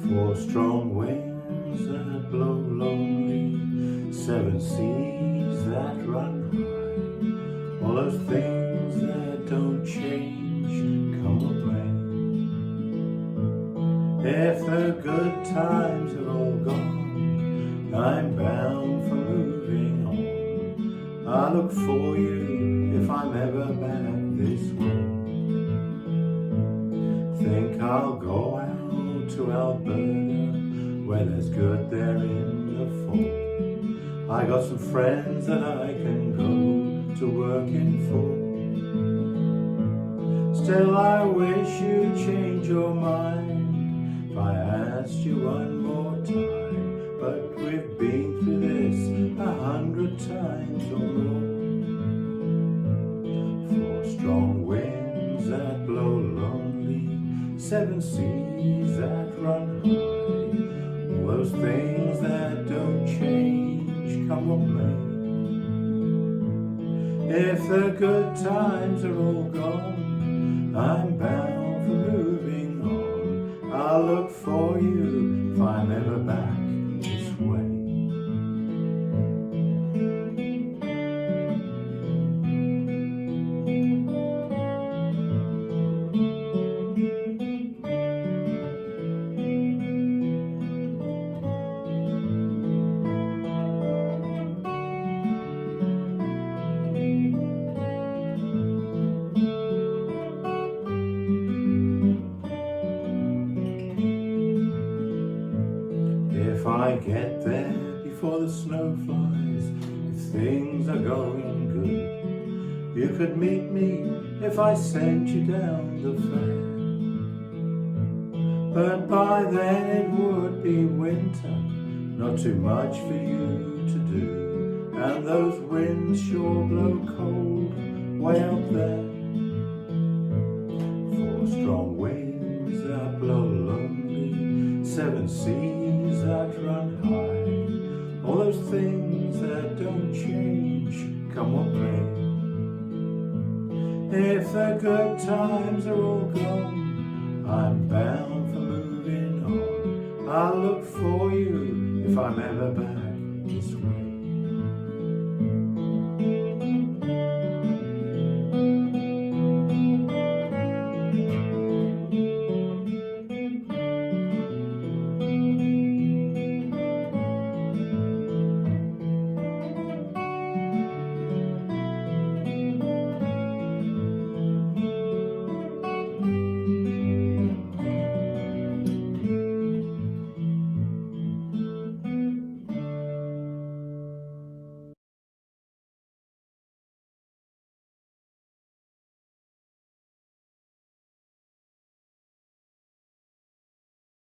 Four strong winds that blow lonely, seven seas that run high, all those things that don't change come what may. If the good times are all gone, I'm bound for moving on. I look for you if I'm ever back this way. Think I'll go out to Alberta, where there's good there in the fall. I got some friends that I can go to working for. Still I wish you'd change your mind if I asked you one more time, but we've been through this 100 times or more. Four strong winds that blow lonely, seven seas that run high, all those things that don't change come what may. If the good times are all gone, I'm bound for moving on. I'll look for you if I'm ever back this way. If I get there before the snow flies, if things are going good, you could meet me if I sent you down the fair. But by then it would be winter, not too much for you to do, and those winds sure blow cold way up there. Four strong winds that blow lonely, seven seas that run high, all those things that don't change come what may. If the good times are all gone, I'm bound for moving on. I'll look for you if I'm ever back this way.